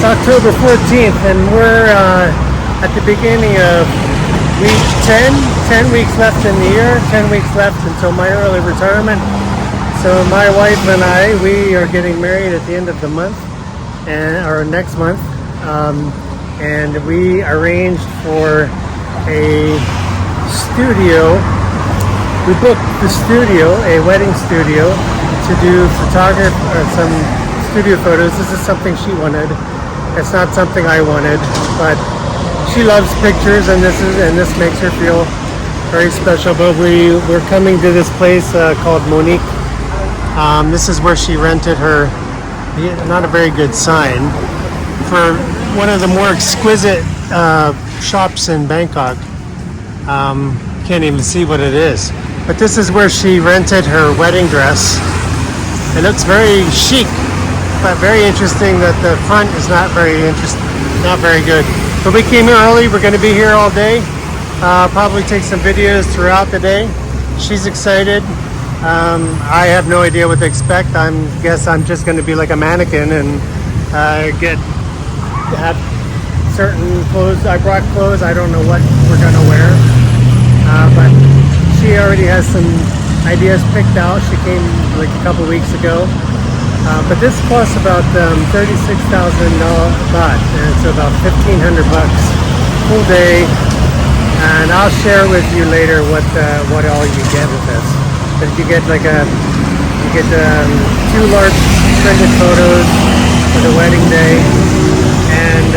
It's October 14th, and we're at the beginning of week 10. 10 weeks left in the year, 10 weeks left until my early retirement. So my wife and I, we are getting married at the end of the month, or next month. And we arranged for a studio. We booked the studio, a wedding studio, to do photography or some studio photos. This is something she wanted. It's not something I wanted, but she loves pictures, and this makes her feel very special. But we're coming to this place called Monique. This is where she rented her, not a very good sign, for one of the more exquisite shops in Bangkok. Can't even see what it is, but this is where she rented her wedding dress. It looks very chic, but very interesting that the front is not very good. But we came here early. We're going to be here all day. Probably take some videos throughout the day. She's excited. I have no idea what to expect. Guess I'm just going to be like a mannequin and have certain clothes. I brought clothes. I don't know what we're going to wear, but she already has some ideas picked out. She came like a couple weeks ago. But this costs about 36,000 baht, and it's about 1,500 bucks full day. And I'll share with you later what all you get with this. But you get two large printed photos for the wedding day, and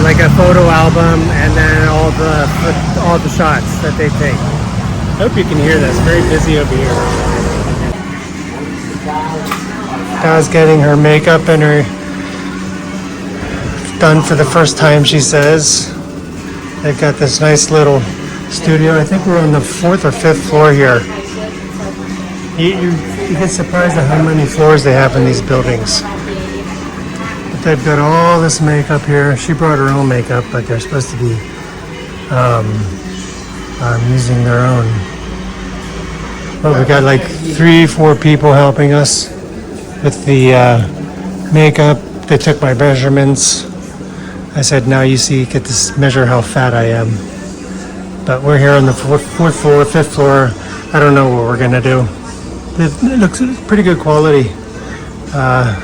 like a photo album, and then all the shots that they take. I hope you can hear this. Very busy over here. Da's getting her makeup and her done for the first time, she says. They've got this nice little studio. I think we're on the 4th or 5th floor here. You get surprised at how many floors they have in these buildings. But they've got all this makeup here. She brought her own makeup, but they're supposed to be using their own. But we got like 3-4 people helping us with the makeup. They took my measurements. I said, now you see, get to measure how fat I am. But we're here on the 4th floor, 5th floor. I don't know what we're gonna do. It looks pretty good quality. I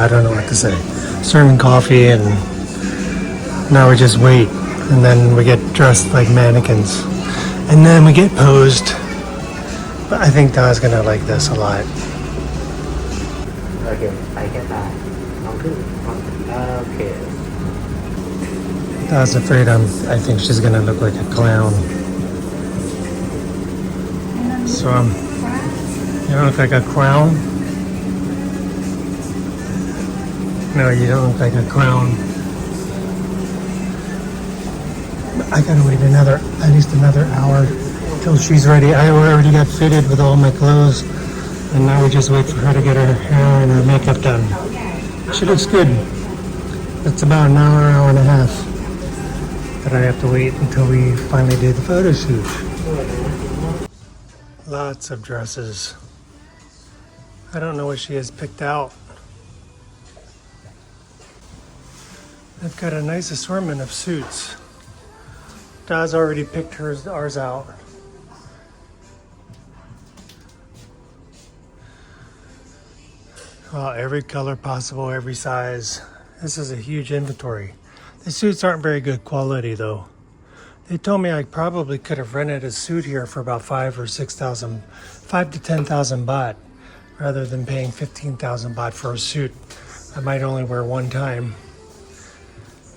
don't know what to say. Serving coffee, and now we just wait. And then we get dressed like mannequins. And then we get posed. But I think Da's gonna like this a lot. Okay, I get that. Okay. Da's afraid I think she's gonna look like a clown. So you don't look like a clown? No, you don't look like a clown. I gotta wait at least another hour till she's ready. I already got fitted with all my clothes, and now we just wait for her to get her hair and her makeup done. She looks good. It's about an hour and a half that I have to wait until we finally do the photo shoot. Lots of dresses. I don't know what she has picked out. They've got a nice assortment of suits. Da's already picked ours out. Well, every color possible, every size. This is a huge inventory. The suits aren't very good quality though. They told me I probably could have rented a suit here for about 5,000 to 10,000 baht, rather than paying 15,000 baht for a suit I might only wear one time.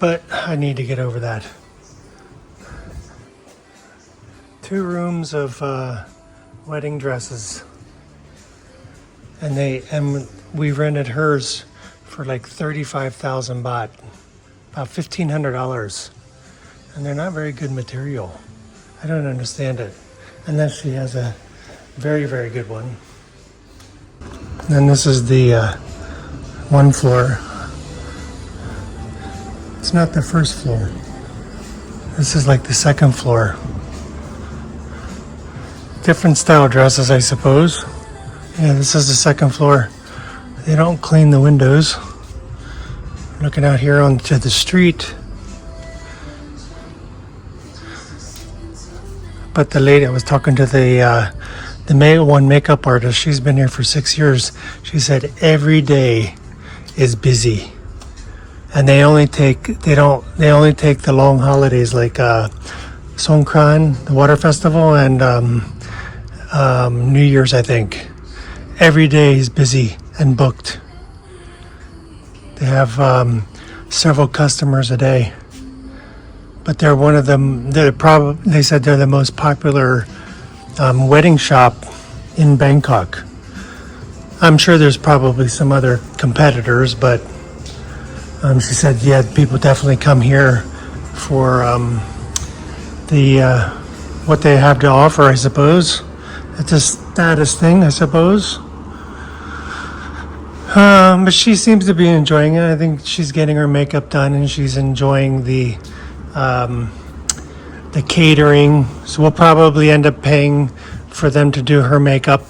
But I need to get over that. 2 rooms of wedding dresses, and we rented hers for like 35,000 baht, about $1,500, and they're not very good material. I don't understand it, unless she has a very, very good one. And this is the one floor. It's not the first floor. This is like the second floor. different style dresses, I suppose. Yeah, this is the second floor. They don't clean the windows. Looking out here onto the street. But the lady, I was talking to the one makeup artist. She's been here for 6 years. She said every day is busy, and they only take the long holidays like Songkran, the water festival, and New Year's, I think. Every day is busy and booked. They have several customers a day, but they're one of them. They said they're the most popular wedding shop in Bangkok. I'm sure there's probably some other competitors, but she said, yeah, people definitely come here for what they have to offer, I suppose. It's a status thing, I suppose. But she seems to be enjoying it. I think she's getting her makeup done and she's enjoying the catering. So we'll probably end up paying for them to do her makeup.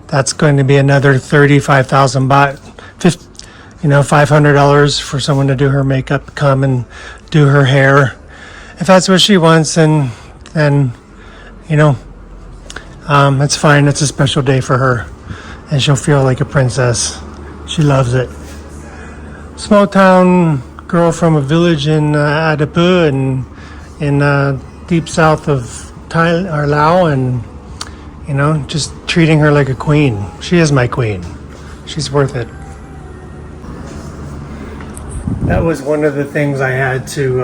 That's going to be another 35,000 baht, $500 for someone to do her makeup, come and do her hair. If that's what she wants, then it's fine. It's a special day for her, and she'll feel like a princess. She loves it. Small town girl from a village in Adapur in deep south of Thailand or Laos, and just treating her like a queen. She is my queen. She's worth it. That was one of the things I had to.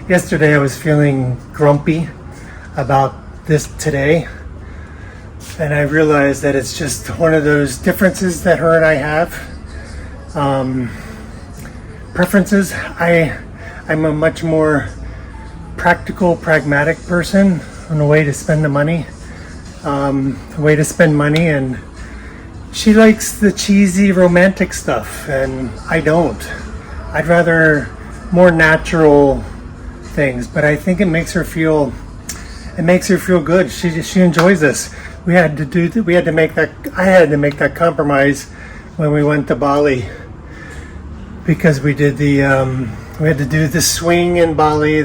Yesterday I was feeling grumpy about this today, and I realized that it's just one of those differences that her and I have. Preferences. I'm a much more practical, pragmatic person on a way to spend the money. And she likes the cheesy romantic stuff, and I don't. I'd rather more natural things, but I think it makes her feel good. She enjoys this. I had to make that compromise when we went to Bali, because we did we had to do the swing in Bali,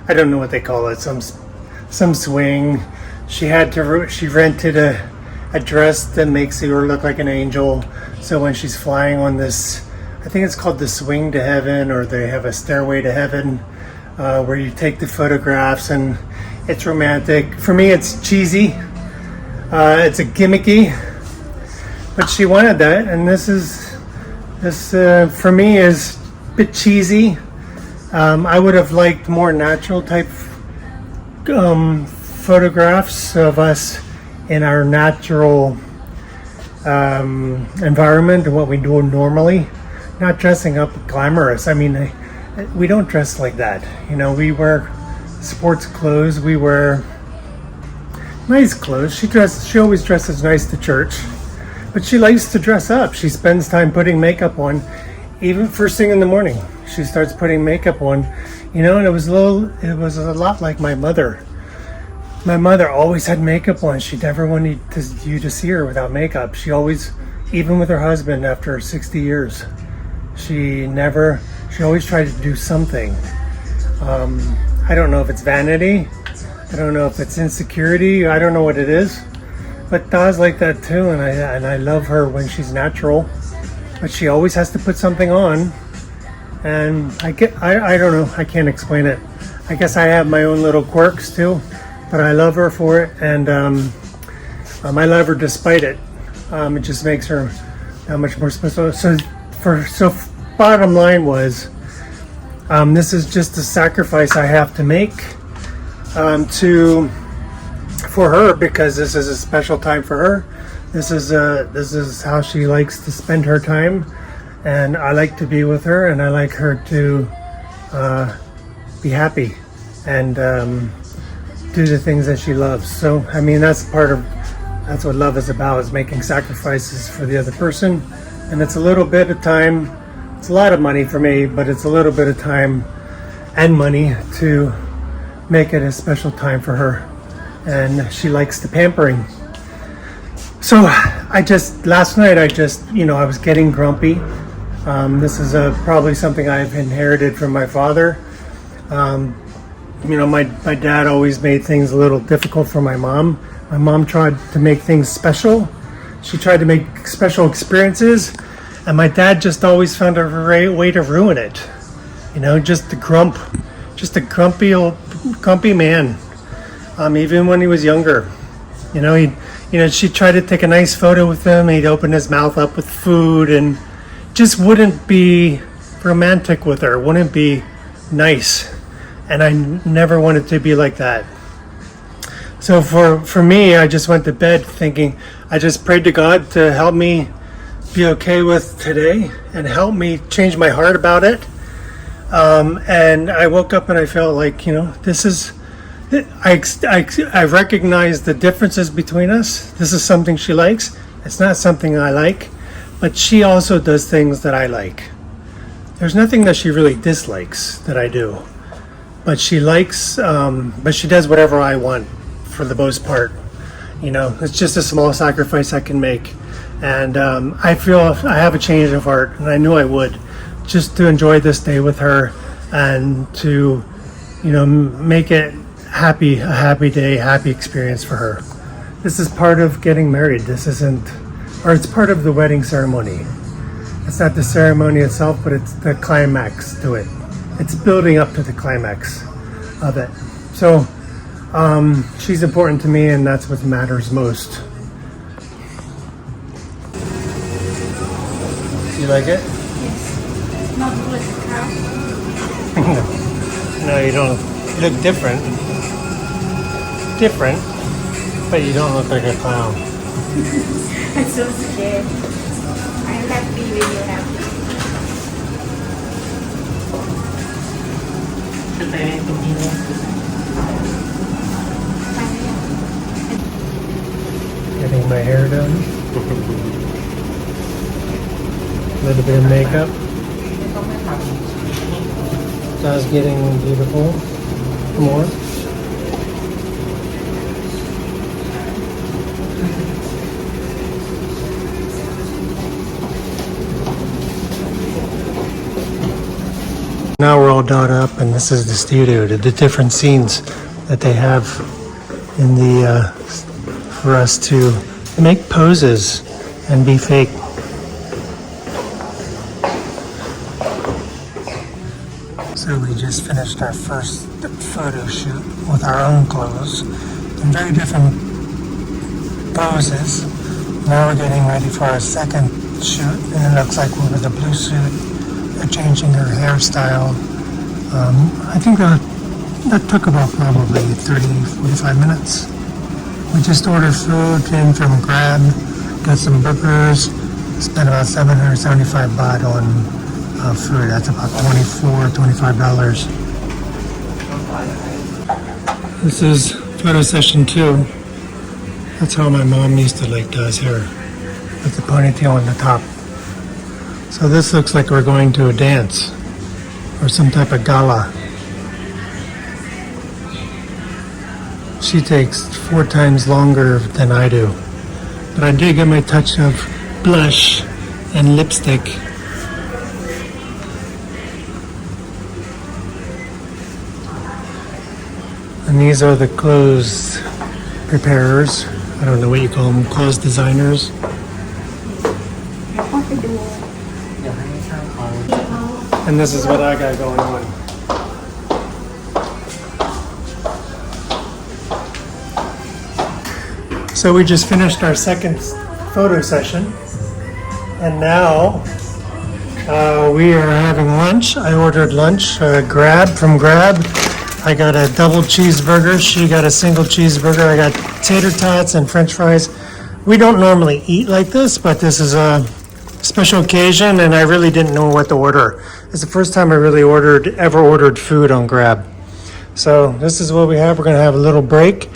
I don't know what they call it, some swing. She rented a dress that makes her look like an angel. So when she's flying on this, I think it's called the Swing to Heaven, or they have a Stairway to Heaven, where you take the photographs, and it's romantic. For me, it's cheesy. It's a gimmicky, but she wanted that, and this for me is a bit cheesy. I would have liked more natural type photographs of us in our natural environment and what we do normally, not dressing up glamorous. I mean, we don't dress like that. We wear sports clothes, we wear nice clothes. She always dresses nice to church, but she likes to dress up. She spends time putting makeup on, even first thing in the morning. She starts putting makeup on, and it was a lot like my mother. My mother always had makeup on. She never wanted you to see her without makeup. She always, even with her husband after 60 years, she always tried to do something. I don't know if it's vanity. I don't know if it's insecurity. I don't know what it is. But Da's like that too, and I love her when she's natural. But she always has to put something on. And I don't know. I can't explain it. I guess I have my own little quirks too. But I love her for it, and I love her despite it. It just makes her that much more special. So bottom line was, this is just a sacrifice I have to make for her, because this is a special time for her. This is how she likes to spend her time, and I like to be with her, and I like her to be happy and do the things that she loves. So I mean, that's what love is about, is making sacrifices for the other person. And it's a little bit of time. It's a lot of money for me, but it's a little bit of time and money to make it a special time for her. and she likes the pampering. So last night I was getting grumpy. This is probably something I've inherited from my father. My dad always made things a little difficult for my mom. My mom tried to make things special. She tried to make special experiences, and my dad just always found a way to ruin it. Just a grumpy man. Even when he was younger, she'd try to take a nice photo with him. He'd open his mouth up with food and just wouldn't be romantic with her, wouldn't be nice. And I never wanted to be like that. So for me, I just went to bed thinking, I just prayed to God to help me be okay with today and help me change my heart about it. And I woke up and I felt like, I recognize the differences between us. This is something she likes. It's not something I like, but she also does things that I like. There's nothing that she really dislikes that I do, but she likes, but she does whatever I want for the most part. It's just a small sacrifice I can make. And I feel I have a change of heart, and I knew I would, just to enjoy this day with her and to, make it a happy day, happy experience for her. This is part of getting married. It's part of the wedding ceremony. It's not the ceremony itself, but it's the climax to it. It's building up to the climax of it. So she's important to me, and that's what matters most. You like it? Yes. Not like a cow. No, you don't. You look different. Different, but you don't look like a clown. I'm so scared. I'm happy when you're happy. Getting my hair done. A little bit of makeup. Just getting beautiful. More. Now we're all done up, and this is the studio, the different scenes that they have in the for us to make poses and be fake. So we just finished our first photo shoot with our own clothes in very different poses. Now we're getting ready for our second shoot, and it looks like we're with a blue suit. They're changing her hairstyle. I think that took about probably 30-45 minutes. We just ordered food, came from Grab, got some burgers, spent about 775 baht on food. That's about $25. This is photo session 2. That's how my mom used to like does hair, with the ponytail on the top. So this looks like we're going to a dance or some type of gala. She takes 4 times longer than I do. But I did get my touch of blush and lipstick. And these are the clothes preparers. I don't know what you call them, clothes designers. And this is what I got going on. So we just finished our second photo session, and now we are having lunch. I ordered lunch, from Grab. I got a double cheeseburger. She got a single cheeseburger. I got tater tots and French fries. We don't normally eat like this, but this is a special occasion, and I really didn't know what to order. It's the first time I really ever ordered food on Grab. So this is what we have. We're going to have a little break.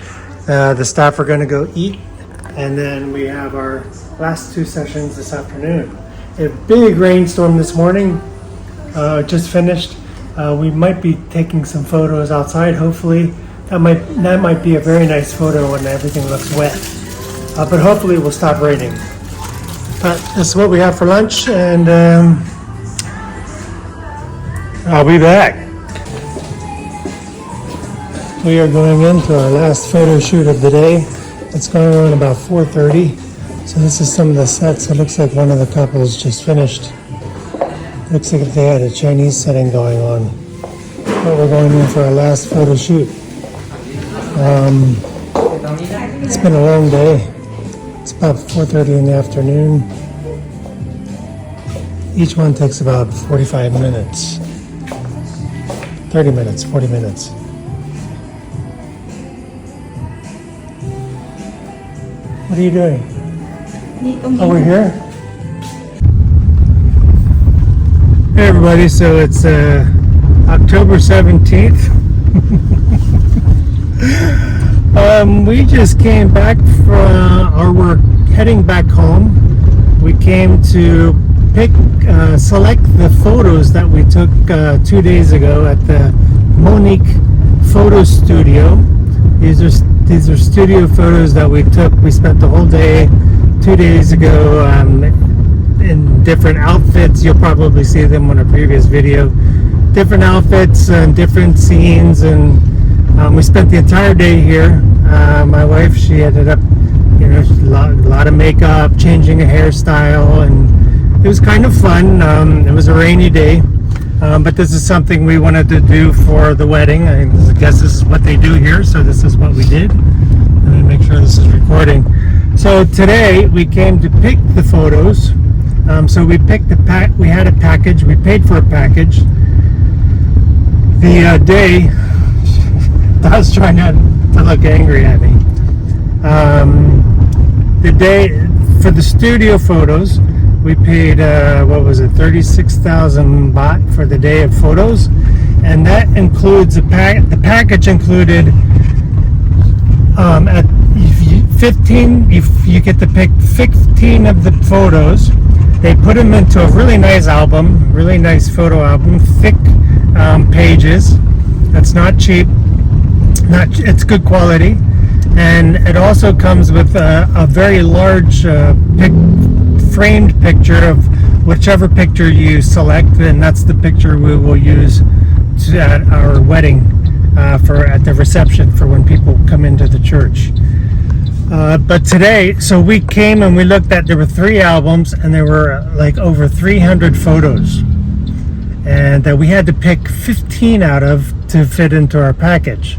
The staff are going to go eat, and then we have our last 2 sessions this afternoon. A big rainstorm this morning, just finished. We might be taking some photos outside, hopefully, That might be a very nice photo when everything looks wet. But hopefully it will stop raining. But this is what we have for lunch, and I'll be back. We are going into our last photo shoot of the day. It's going on about 4:30. So this is some of the sets. It looks like one of the couples just finished. Looks like they had a Chinese setting going on. But we're going in for our last photo shoot. It's been a long day. It's about 4:30 in the afternoon. Each one takes about 45 minutes. 30 minutes, 40 minutes. What are you doing? Oh, we're here? Hey everybody, so it's October 17th. We just came back from, or we're heading back home. We came to select the photos that we took 2 days ago at the Monique photo studio. These are studio photos that we took. We spent the whole day 2 days ago in different outfits. You'll probably see them on a previous video. Different outfits and different scenes, and we spent the entire day here. My wife, she ended up, a lot of makeup, changing a hairstyle, and it was kind of fun. It was a rainy day, but this is something we wanted to do for the wedding. I guess this is what they do here, so this is what we did. Let me make sure this is recording. So today we came to pick the photos. So we picked we had a package. We paid for a package. The day, I was trying not to look angry at me. The day for the studio photos, we paid, 36,000 baht for the day of photos. And that includes, the package included, you get to pick 15 of the photos. They put them into a really nice album, really nice photo album, thick pages. That's not cheap. It's good quality. And it also comes with a very large framed picture of whichever picture you select, and that's the picture we will use at our wedding, at the reception for when people come into the church. But today, so we came and we looked at, there were 3 albums and there were like over 300 photos, and that we had to pick 15 out of to fit into our package.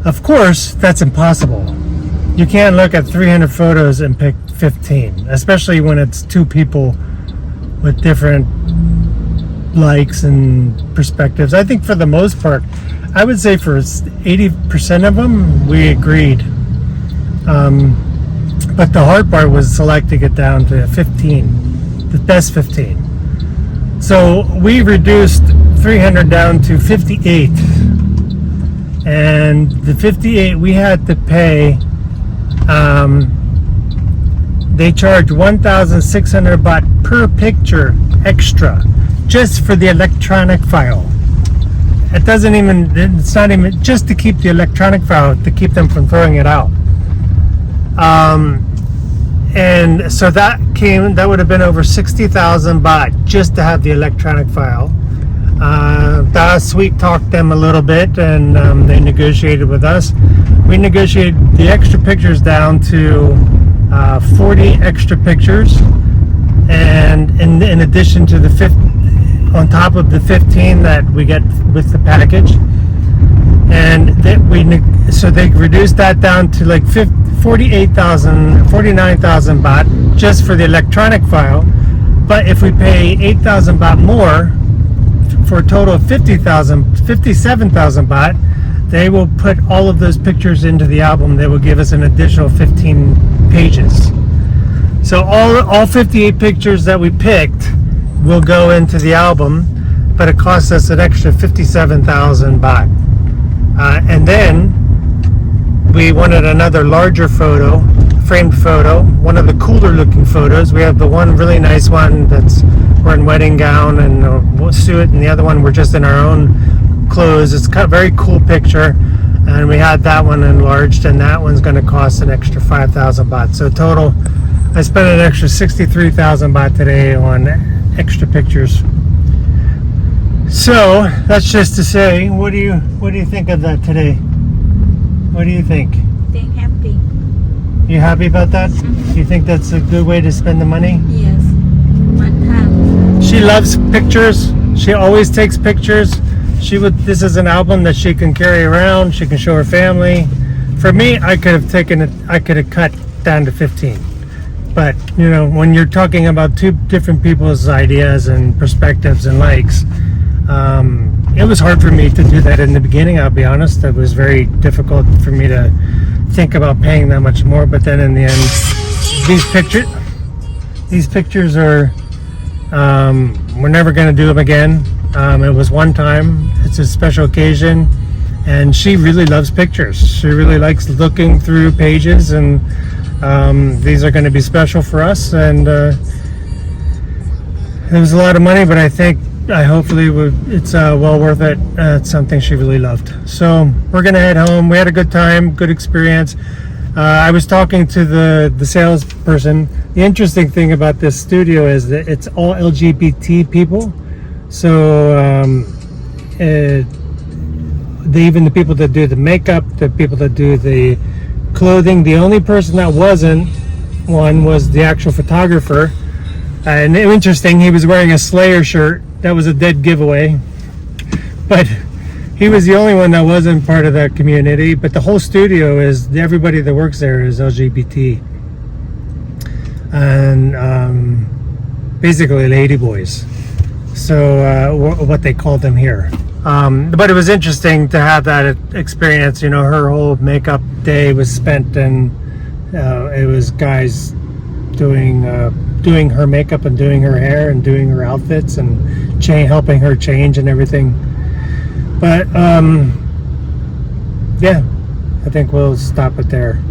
Of course, that's impossible. You can't look at 300 photos and pick 15, especially when it's 2 people with different likes and perspectives. I think for the most part, I would say for 80% of them, we agreed. But the hard part was selecting it down to 15, the best 15. So we reduced 300 down to 58. And the 58 we had to pay, they charge 1,600 baht per picture extra just for the electronic file. It's not even just to keep the electronic file, to keep them from throwing it out. And so that would have been over 60,000 baht just to have the electronic file. Sweet talked them a little bit, and they negotiated with us. We negotiated the extra pictures down to 40 extra pictures, and in addition to the on top of the 15 that we get with the package, and so they reduced that down to like 49,000 baht just for the electronic file. But if we pay 8,000 baht more, for a total of 57,000 baht, they will put all of those pictures into the album. They will give us an additional 15 pages. So all 58 pictures that we picked will go into the album, but it costs us an extra 57,000 baht. And then we wanted another larger photo, framed photo, one of the cooler looking photos. We have the one really nice one we're in wedding gown and a suit, and the other one we're just in our own clothes. It's got a very cool picture. and we had that one enlarged, and that one's going to cost an extra 5,000 baht. So total, I spent an extra 63,000 baht today on extra pictures. So that's just to say, what do you think of that today? What do you think? Being happy. You happy about that? You think that's a good way to spend the money? Yes. One time. She loves pictures. She always takes pictures. This is an album that she can carry around. She can show her family. For me, I could have cut down to 15. But, you know, when you're talking about two different people's ideas and perspectives and likes, it was hard for me to do that in the beginning, I'll be honest. It was very difficult for me to think about paying that much more. But then in the end, these pictures are, we're never going to do them again. It was one time. It's a special occasion, and she really loves pictures. She really likes looking through pages, and these are going to be special for us. And it was a lot of money, but hopefully it's well worth it. It's something she really loved. So we're going to head home. We had a good time, good experience. I was talking to the salesperson. The interesting thing about this studio is that it's all LGBT people. So even the people that do the makeup, the people that do the clothing, the only person that wasn't one was the actual photographer. And interesting, he was wearing a Slayer shirt. That was a dead giveaway. But he was the only one that wasn't part of that community. But the whole studio everybody that works there is LGBT. And basically ladyboys. So what they called them here. But it was interesting to have that experience. You know, her whole makeup day was spent, and it was guys doing her makeup and doing her hair and doing her outfits and helping her change and everything. But yeah, I think we'll stop it there.